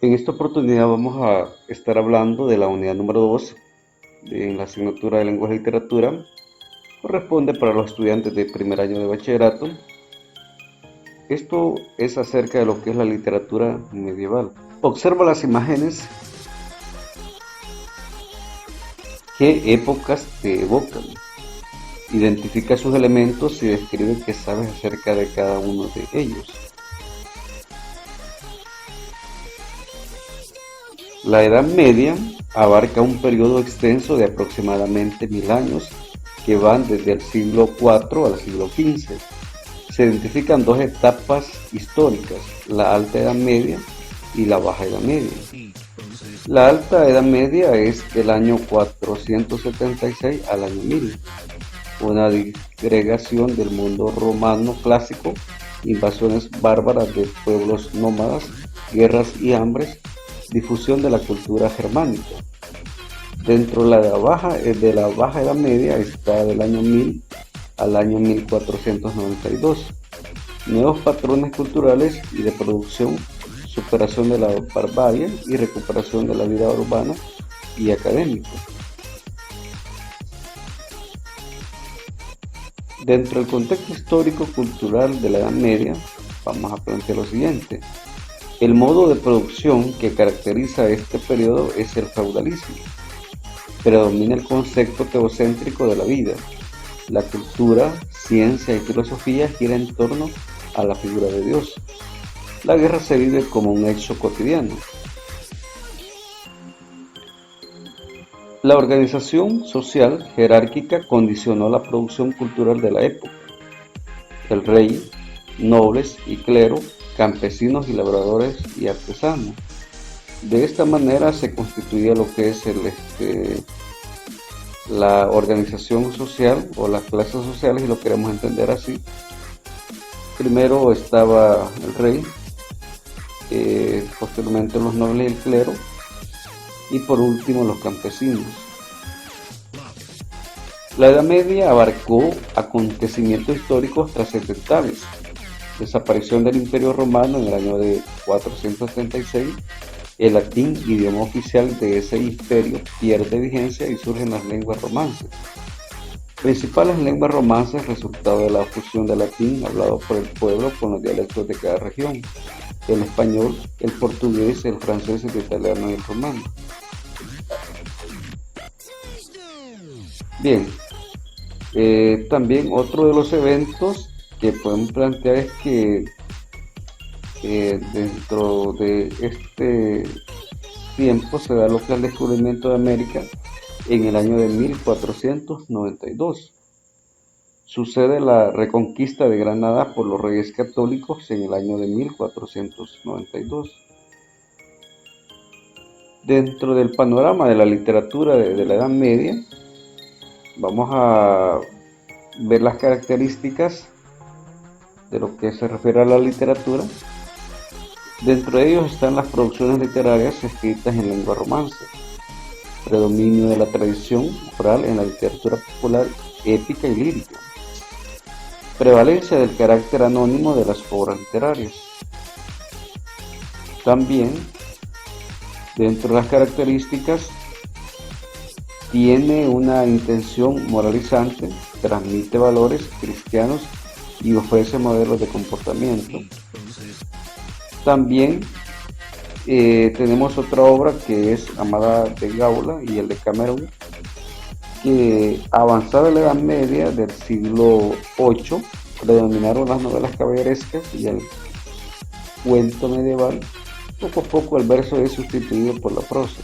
En esta oportunidad vamos a estar hablando de la unidad número 2 en la asignatura de Lenguaje y Literatura. Corresponde para los estudiantes de primer año de bachillerato. Esto es acerca de lo que es la literatura medieval. Observa las imágenes. ¿Qué épocas te evocan? Identifica sus elementos y describe qué sabes acerca de cada uno de ellos. La Edad Media abarca un periodo extenso de aproximadamente 1000 años que van desde el siglo IV al siglo XV. Se identifican dos etapas históricas, la Alta Edad Media y la Baja Edad Media. La Alta Edad Media es del año 476 al año 1000, una disgregación del mundo romano clásico, invasiones bárbaras de pueblos nómadas, guerras y hambres, difusión de la cultura germánica. Dentro de la Baja Edad Media está del año 1000 al año 1492. Nuevos patrones culturales y de producción, superación de la barbarie y recuperación de la vida urbana y académica. Dentro del contexto histórico-cultural de la Edad Media, vamos a plantear lo siguiente. El modo de producción que caracteriza este periodo es el feudalismo. Predomina el concepto teocéntrico de la vida. La cultura, ciencia y filosofía gira en torno a la figura de Dios. La guerra se vive como un hecho cotidiano. La organización social jerárquica condicionó la producción cultural de la época. El rey, nobles y clero, campesinos y labradores y artesanos. De esta manera se constituía lo que es la organización social o las clases sociales, si lo queremos entender así. Primero estaba el rey, posteriormente los nobles y el clero, y por último los campesinos. La Edad Media abarcó acontecimientos históricos trascendentales. Desaparición del Imperio Romano en el año de 436, el latín, idioma oficial de ese imperio, pierde vigencia y surgen las lenguas romances. Principales lenguas romances resultado de la fusión del latín hablado por el pueblo con los dialectos de cada región, el español, el portugués, el francés, el italiano y el romano. Bien, también otro de los eventos que podemos plantear es que dentro de este tiempo se da lo que es el descubrimiento de América en el año de 1492. Sucede la reconquista de Granada por los reyes católicos en el año de 1492. Dentro del panorama de la literatura de la Edad Media, vamos a ver las características de lo que se refiere a la literatura. Dentro de ellos están las producciones literarias escritas en lengua romance, predominio de la tradición oral en la literatura popular, épica y lírica, prevalencia del carácter anónimo de las obras literarias. También, dentro de las características, tiene una intención moralizante, transmite valores cristianos y ofrece modelos de comportamiento. También tenemos otra obra que es Amada de Gaula y el de Camerún, que avanzada la Edad Media del siglo VIII predominaron las novelas caballerescas y el cuento medieval. Poco a poco el verso es sustituido por la prosa.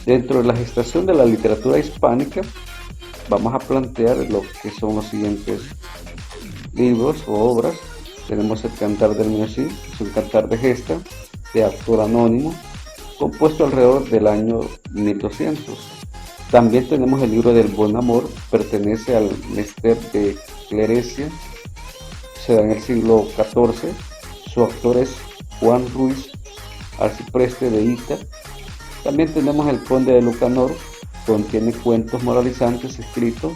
Dentro de la gestación de la literatura hispánica vamos a plantear lo que son los siguientes libros o obras. Tenemos el Cantar del Muezzin, que es un cantar de gesta de autor anónimo, compuesto alrededor del año 1200. También tenemos el libro del Buen Amor, pertenece al Mester de Clerecia, se da en el siglo XIV, su autor es Juan Ruiz Arcipreste de Ita. También tenemos el Conde de Lucanor, contiene cuentos moralizantes escritos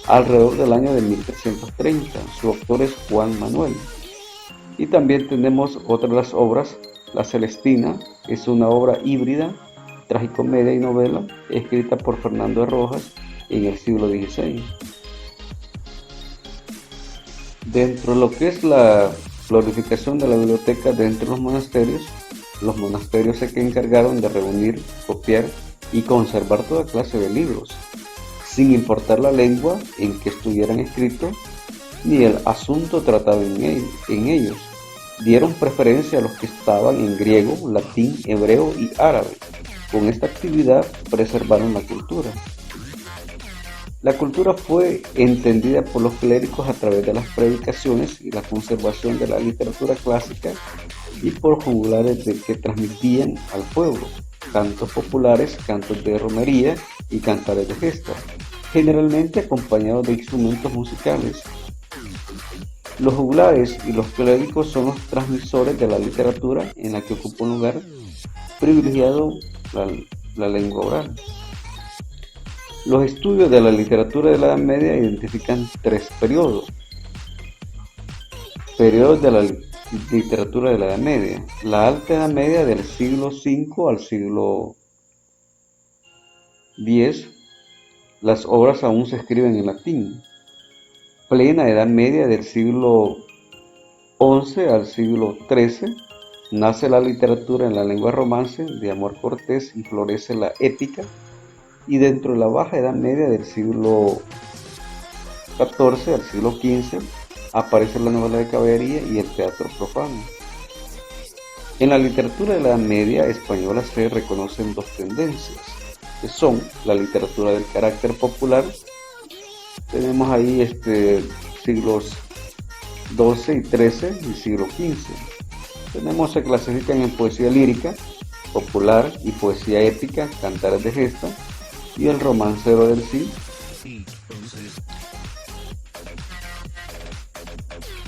alrededor del año de 1330, su autor es Juan Manuel. Y también tenemos otras de las obras La Celestina es una obra híbrida, tragicomedia y novela, escrita por Fernando de Rojas en el siglo XVI. Dentro de lo que es la glorificación de la biblioteca dentro de los monasterios se encargaron de reunir, copiar y conservar toda clase de libros, sin importar la lengua en que estuvieran escritos ni el asunto tratado en ellos. Dieron preferencia a los que estaban en griego, latín, hebreo y árabe. Con esta actividad preservaron la cultura. La cultura fue entendida por los clérigos a través de las predicaciones y la conservación de la literatura clásica y por juglares que transmitían al pueblo, cantos populares, cantos de romería y cantares de gesta, generalmente acompañados de instrumentos musicales. Los juglares y los clérigos son los transmisores de la literatura en la que ocupa un lugar privilegiado la lengua oral. Los estudios de la literatura de la Edad Media identifican tres periodos. Periodos de la literatura de la Edad Media. La Alta Edad Media del siglo V al siglo X. Las obras aún se escriben en latín. Plena Edad Media del siglo XI al siglo XIII. Nace la literatura en la lengua romance de amor cortés y florece la épica. Y dentro de la Baja Edad Media del siglo XIV al siglo XV aparece la novela de caballería y el teatro profano. En la literatura de la Edad Media española se reconocen dos tendencias, que son la literatura del carácter popular. Tenemos ahí siglos XII y XIII y siglo XV. Se clasifican en poesía lírica, popular y poesía épica, cantares de gesta, y el romancero del Cid.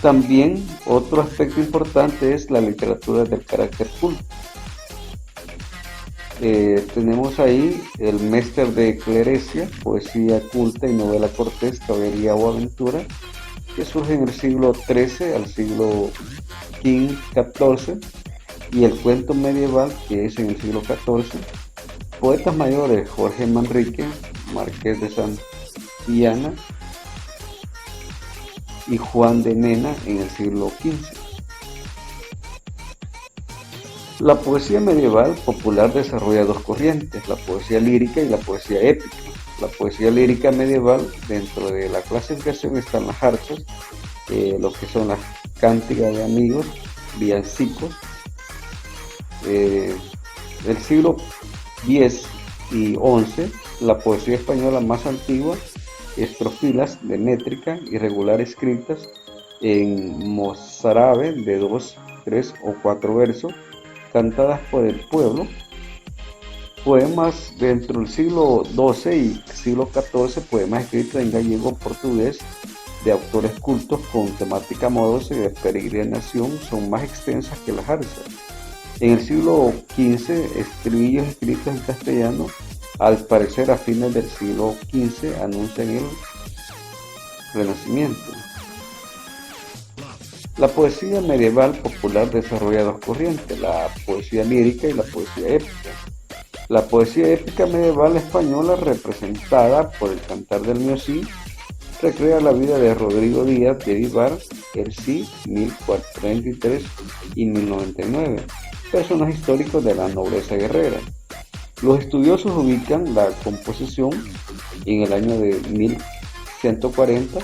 También otro aspecto importante es la literatura del carácter culto. Tenemos ahí el Mester de Clerecia, poesía culta y novela cortés, caballería o aventura, que surge en el siglo XIII al siglo XIV, y el cuento medieval, que es en el siglo XIV. Poetas mayores: Jorge Manrique, Marqués de Santillana y Juan de Mena en el siglo XV. La poesía medieval popular desarrolla dos corrientes, la poesía lírica y la poesía épica. La poesía lírica medieval, dentro de la clasificación están las harzas, lo que son las cánticas de amigos, villancicos. Del siglo X y XI, la poesía española más antigua, estrofilas de métrica irregular escritas en mozárabe de 2, 3 o 4 versos, cantadas por el pueblo. Poemas dentro del siglo XII y siglo XIV, poemas escritos en gallego portugués de autores cultos con temática amorosa y de peregrinación, son más extensas que las harzas. En el siglo XV, estribillos escritos en castellano, al parecer a fines del siglo XV, anuncian el Renacimiento. La poesía medieval popular desarrolla dos corrientes, la poesía lírica y la poesía épica. La poesía épica medieval española, representada por el Cantar del Miocid, recrea la vida de Rodrigo Díaz de Vivar, el Cid, 1433 y 1099, personajes históricos de la nobleza guerrera. Los estudiosos ubican la composición en el año de 1140,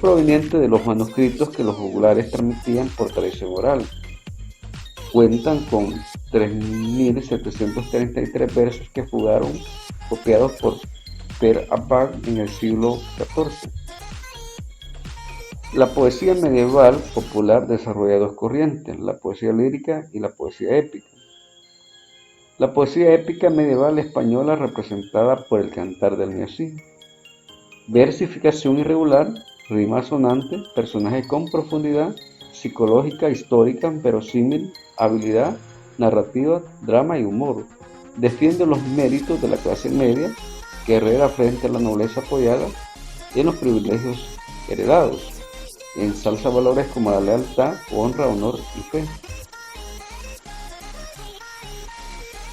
proveniente de los manuscritos que los juglares transmitían por tradición oral. Cuentan con 3.733 versos que fugaron, copiados por Per Abad en el siglo XIV. La poesía medieval popular desarrolla dos corrientes, la poesía lírica y la poesía épica. La poesía épica medieval española, representada por el Cantar del Miocid. Versificación irregular, rima sonante, personaje con profundidad psicológica, histórica, verosímil, habilidad, narrativa, drama y humor. Defiende los méritos de la clase media, guerrera frente a la nobleza apoyada en los privilegios heredados. Ensalza valores como la lealtad, honra, honor y fe.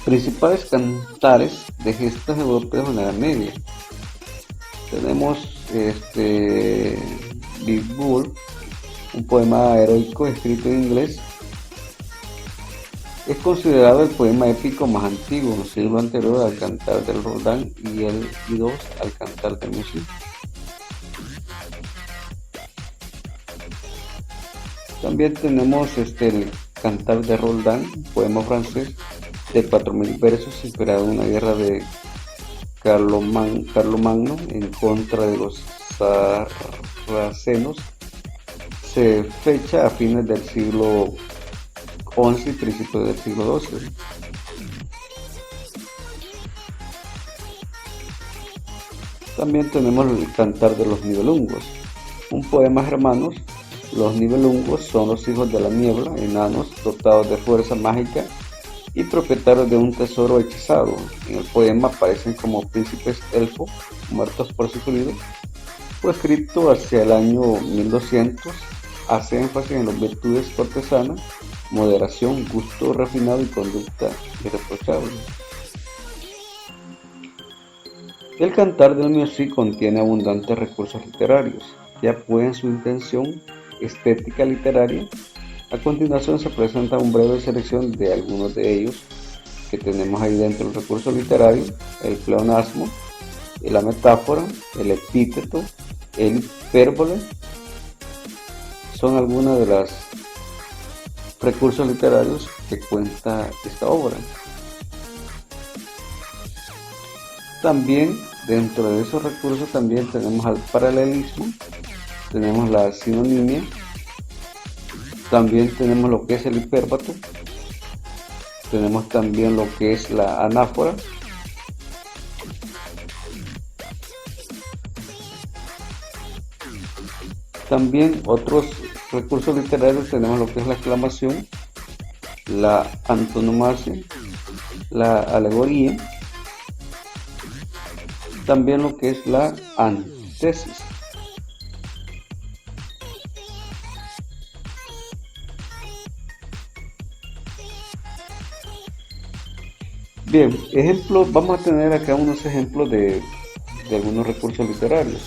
Principales cantares de gestas europeos en la Edad Media. Tenemos Big Bull, un poema heroico escrito en inglés. Es considerado el poema épico más antiguo, en el siglo anterior al Cantar del Roldán y dos al Cantar de Music. También tenemos el Cantar de Roldán, un poema francés de 4000 versos inspirado en una guerra de Carlomagno en contra de los sarracenos. Se fecha a fines del siglo XI y principios del siglo XII. También tenemos el Cantar de los Nibelungos, un poema germano. Los Nibelungos son los hijos de la niebla, enanos dotados de fuerza mágica y propietarios de un tesoro hechizado. En el poema aparecen como príncipes elfos muertos por su querido. Fue escrito hacia el año 1200, hace énfasis en las virtudes cortesanas, moderación, gusto refinado y conducta irreprochable. El Cantar del Music contiene abundantes recursos literarios que apoyan su intención estética literaria. A continuación se presenta una breve selección de algunos de ellos que tenemos ahí dentro del recurso literario: el pleonasmo, la metáfora, el epíteto, el hipérbole. Son algunos de los recursos literarios que cuenta esta obra. También dentro de esos recursos también tenemos el paralelismo, tenemos la sinonimia, también tenemos lo que es el hipérbato, tenemos también lo que es la anáfora, también otros recursos literarios tenemos lo que es la exclamación, la antonomasia, la alegoría, también lo que es la antítesis. Bien, ejemplos, vamos a tener acá unos ejemplos de algunos recursos literarios.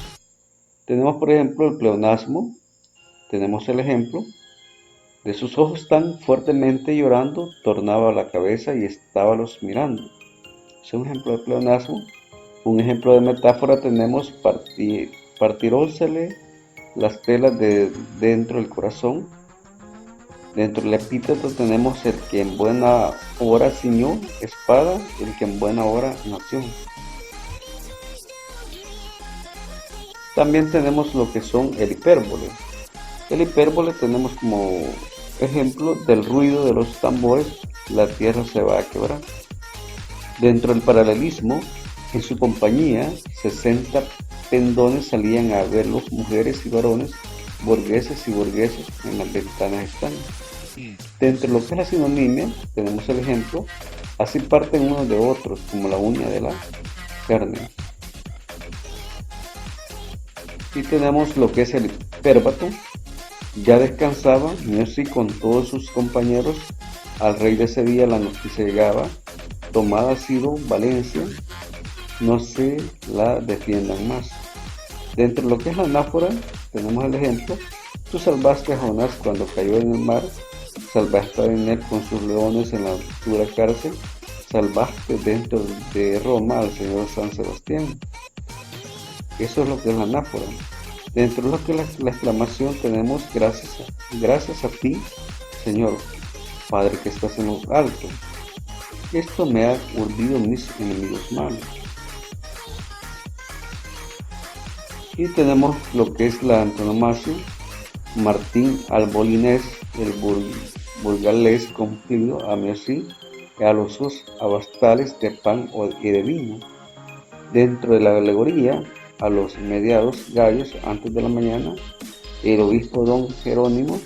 Tenemos por ejemplo el pleonasmo, tenemos el ejemplo: de sus ojos tan fuertemente llorando, tornaba la cabeza y estábalos mirando. Es un ejemplo de pleonasmo. Un ejemplo de metáfora tenemos: partirósele las telas de dentro del corazón. Dentro del epíteto tenemos: el que en buena hora ciñó espada, el que en buena hora nació. También tenemos lo que son el hipérbole. El hipérbole tenemos como ejemplo: del ruido de los tambores la tierra se va a quebrar. Dentro del paralelismo, en su compañía 60 pendones salían a verlos mujeres y varones, burgueses y burgueses en las ventanas están. Dentro de lo que es la sinonimia tenemos el ejemplo: así parten unos de otros como la uña de la carne. Y tenemos lo que es el hipérbato: ya descansaba Music con todos sus compañeros, al rey de ese día la noticia llegaba, tomada ha sido Valencia, no se la defiendan más. Dentro de lo que es la anáfora tenemos el ejemplo: tú salvaste a Jonás cuando cayó en el mar, salvaste a Daniel con sus leones en la oscura cárcel, salvaste dentro de Roma al señor San Sebastián. Eso es lo que es la anáfora. Dentro de lo que es la exclamación tenemos: gracias a ti, Señor, Padre que estás en lo alto. Esto me ha urdido mis enemigos malos. Y tenemos lo que es la antonomasia: Martín Albolinés, el burgalés cumplido a Messi, a los abastales de pan y de vino. Dentro de la alegoría, a los mediados gallos antes de la mañana, el obispo don Jerónimo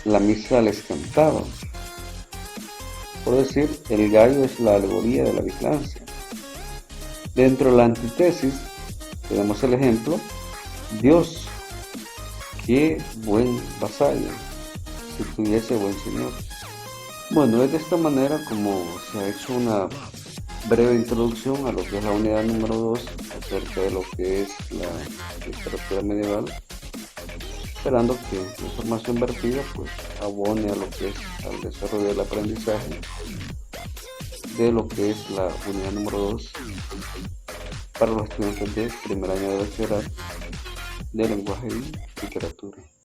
la misa les cantaba. Por decir, el gallo es la alegoría de la vigilancia. Dentro de la antítesis tenemos el ejemplo: Dios, qué buen vasallo, si tuviese buen señor. Bueno, es de esta manera como se ha hecho una breve introducción a lo que es la unidad número 2 acerca de lo que es la literatura medieval, esperando que la información vertida pues abone a lo que es al desarrollo del aprendizaje de lo que es la unidad número 2 para los estudiantes de primer año de bachillerato de lenguaje y literatura.